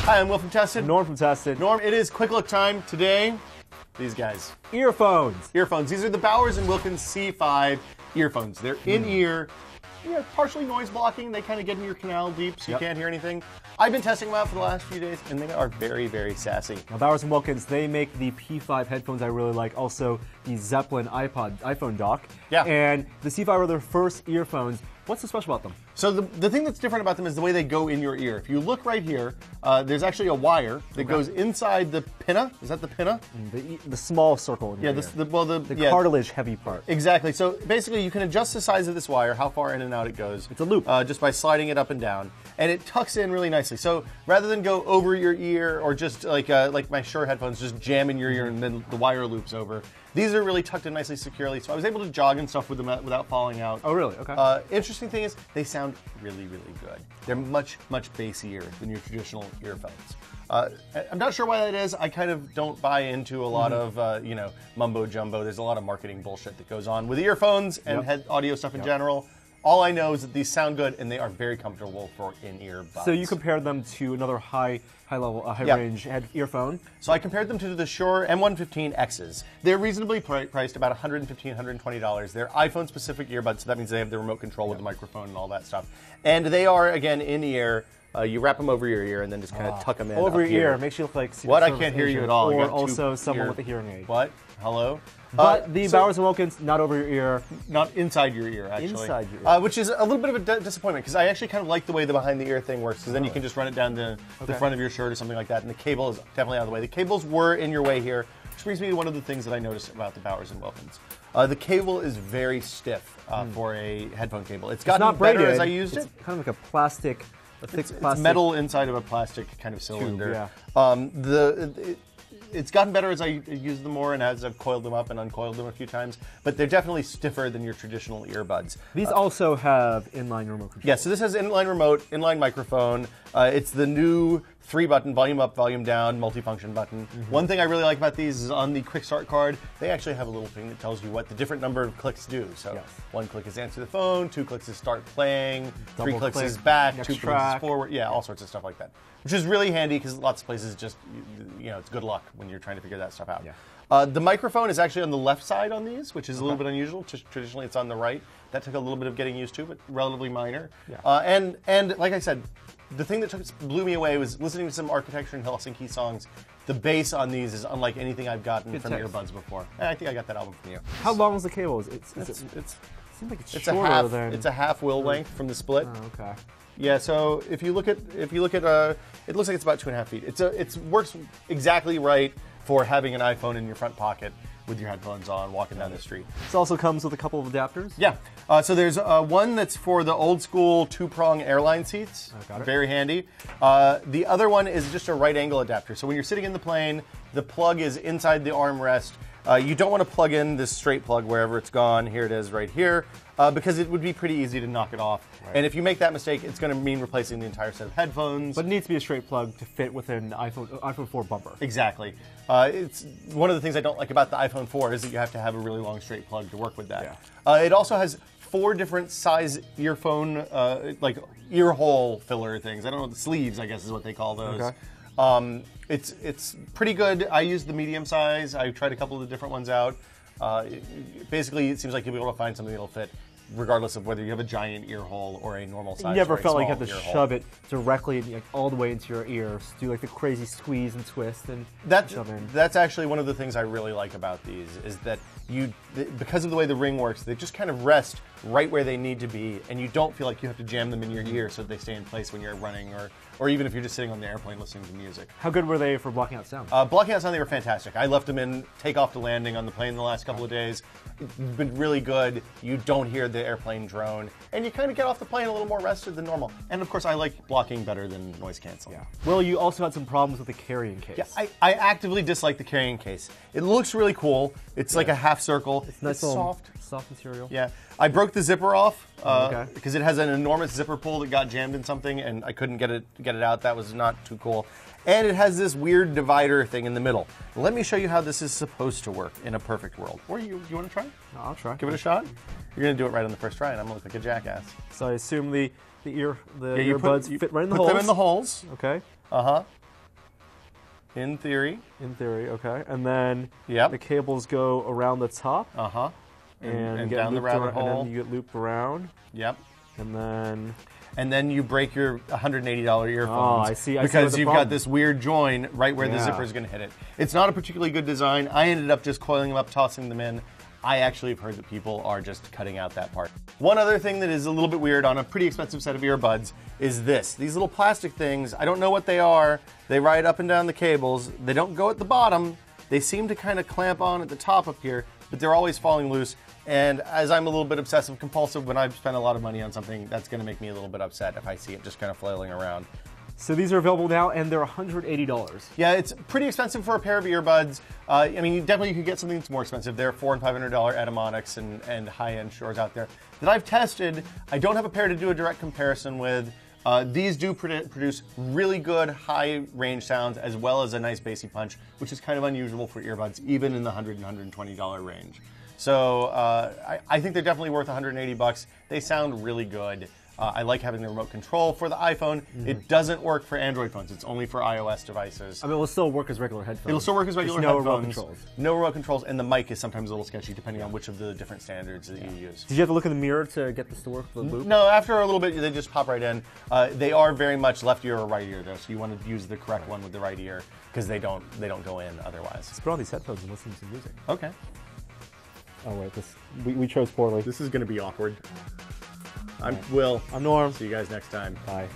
Hi, I'm Will from Tested. Norm from Tested. Norm, it is quick look time. Today, these guys. Earphones. Earphones. These are the Bowers & Wilkins C5 earphones. They're in-ear, partially noise blocking. They kind of get in your canal deep so you can't hear anything. I've been testing them out for the last few days, and they are very, very sassy. Now, Bowers & Wilkins, they make the P5 headphones I really like, also the Zeppelin iPhone dock. Yeah. And the C5 are their first earphones. What's so special about them? So the thing that's different about them is the way they go in your ear. If you look right here, there's actually a wire that goes inside the pinna. Is that the pinna? The small circle in your ear. The cartilage heavy part. Exactly. So basically you can adjust the size of this wire, how far in and out it goes. It's a loop. Just by sliding it up and down. And it tucks in really nicely. So rather than go over your ear or just like my Shure headphones, just jam in your ear and then the wire loops over, these are really tucked in nicely securely. So I was able to jog and stuff with them without falling out. Oh, really? Okay. Interesting thing is they sound really, really good. They're much, much bassier than your traditional earphones. I'm not sure why that is. I kind of don't buy into a lot of mumbo jumbo. There's a lot of marketing bullshit that goes on with earphones and head audio stuff in general. All I know is that these sound good and they are very comfortable for in-ear buds. So you compared them to another high range earphone. So I compared them to the Shure M115Xs. They're reasonably priced, about $115, $120. They're iPhone specific earbuds, so that means they have the remote control with the microphone and all that stuff. And they are, again, in-ear. You wrap them over your ear and then just kind of tuck them in. Over your ear. Makes you look like what? I can't hear you at all. Or also someone with a hearing aid. What? Hello? But the Bowers & Wilkins, not over your ear. Not inside your ear, actually. Inside your ear. Which is a little bit of a disappointment, because I actually kind of like the way the behind-the-ear thing works, because then you can just run it down the front of your shirt or something like that, and the cable is definitely out of the way. The cables were in your way here, which brings me to one of the things that I noticed about the Bowers & Wilkins. The cable is very stiff for a headphone cable. It's gotten better as I used it. It's kind of like a plastic, thick plastic. It's metal inside of a plastic kind of cylinder. Tube, yeah. It's gotten better as I use them more and as I've coiled them up and uncoiled them a few times, but they're definitely stiffer than your traditional earbuds. These also have inline remote control. Yeah, so this has inline remote, inline microphone. It's the new 3-button volume up, volume down, multifunction button. One thing I really like about these is on the quick start card, they actually have a little thing that tells you what the different number of clicks do. So 1 click is answer the phone, 2 clicks is start playing, 3 clicks is back, 2 clicks is forward. Yeah, all sorts of stuff like that. Which is really handy because lots of places just, it's good luck when you're trying to figure that stuff out. Yeah. The microphone is actually on the left side on these, which is a little bit unusual. Traditionally, it's on the right. That took a little bit of getting used to, but relatively minor. Yeah. And like I said, the thing that blew me away was listening to some Architecture in Helsinki songs. The bass on these is unlike anything I've gotten from earbuds before. And I think I got that album from you. How long is the cable? It seems like it's shorter than... It's a half wheel length from the split. Oh, okay. Yeah, so if you look at it looks like it's about 2.5 feet. It works exactly right for having an iPhone in your front pocket with your headphones on, walking down the street. This also comes with a couple of adapters. Yeah, so there's one that's for the old school 2-prong airline seats. Very handy. The other one is just a right angle adapter. So when you're sitting in the plane, the plug is inside the armrest. You don't want to plug in this straight plug wherever it's gone. Here it is right here. Because it would be pretty easy to knock it off. Right. And if you make that mistake, it's going to mean replacing the entire set of headphones. But it needs to be a straight plug to fit within iPhone 4 bumper. Exactly. It's one of the things I don't like about the iPhone 4 is that you have to have a really long straight plug to work with that. Yeah. It also has 4 different size earphone, like ear hole filler things. I don't know, the sleeves, I guess is what they call those. Okay. It's pretty good. I used the medium size. I tried a couple of the different ones out. Basically, it seems like you'll be able to find something that'll fit regardless of whether you have a giant ear hole or a normal size. You never felt like you had to shove it directly all the way into your ears, do like the crazy squeeze and twist and shove in. That's actually one of the things I really like about these is that because of the way the ring works, they just kind of rest right where they need to be, and you don't feel like you have to jam them in your ear so that they stay in place when you're running or even if you're just sitting on the airplane listening to music. How good were they for blocking out sound? Blocking out sound, they were fantastic. I left them in takeoff to landing on the plane the last couple of days. It's been really good. You don't hear the airplane drone, and you kind of get off the plane a little more rested than normal. And of course, I like blocking better than noise canceling. Yeah. Well, you also had some problems with the carrying case. Yeah, I actively dislike the carrying case. It looks really cool. It's like a half circle. It's nice, soft material. Yeah. I broke the zipper off because it has an enormous zipper pull that got jammed in something, and I couldn't get it out. That was not too cool. And it has this weird divider thing in the middle. Let me show you how this is supposed to work in a perfect world. Or you want to try? No, I'll try. Give it a shot. You're going to do it right on the first try, and I'm going to look like a jackass. So I assume the earbuds fit right in the holes. Put them in the holes. Okay. Uh-huh. In theory. In theory, okay. And then Yep. the cables go around the top. Uh-huh. And down the rabbit hole. And then you get looped around. Yep. And then you break your $180 earphones. Oh, I see. Because you've got this weird join right where the zipper is going to hit it. It's not a particularly good design. I ended up just coiling them up, tossing them in. I actually have heard that people are just cutting out that part. One other thing that is a little bit weird on a pretty expensive set of earbuds is this. These little plastic things, I don't know what they are. They ride up and down the cables. They don't go at the bottom. They seem to kind of clamp on at the top up here, but they're always falling loose. And as I'm a little bit obsessive compulsive, when I spend a lot of money on something, that's going to make me a little bit upset if I see it just kind of flailing around. So these are available now, and they're $180. Yeah, it's pretty expensive for a pair of earbuds. I mean, definitely you could get something that's more expensive. There are $400 and $500 Etymonics and high-end Shures out there that I've tested. I don't have a pair to do a direct comparison with. These do produce really good high-range sounds as well as a nice bassy punch, which is kind of unusual for earbuds, even in the $100 and $120 range. So I think they're definitely worth $180. They sound really good. I like having the remote control for the iPhone. It doesn't work for Android phones. It's only for iOS devices. I mean, it will still work as regular headphones. It'll still work as regular headphones. No remote controls. No remote controls, and the mic is sometimes a little sketchy depending on which of the different standards that you use. Did you have to look in the mirror to get this to work with the loop? No, after a little bit, they just pop right in. They are very much left ear or right ear, though, so you want to use the correct one with the right ear because they don't go in otherwise. Let's put on these headphones and listen to some music. Okay. Oh wait, we chose poorly. This is going to be awkward. I'm Will. I'm Norm. See you guys next time. Bye.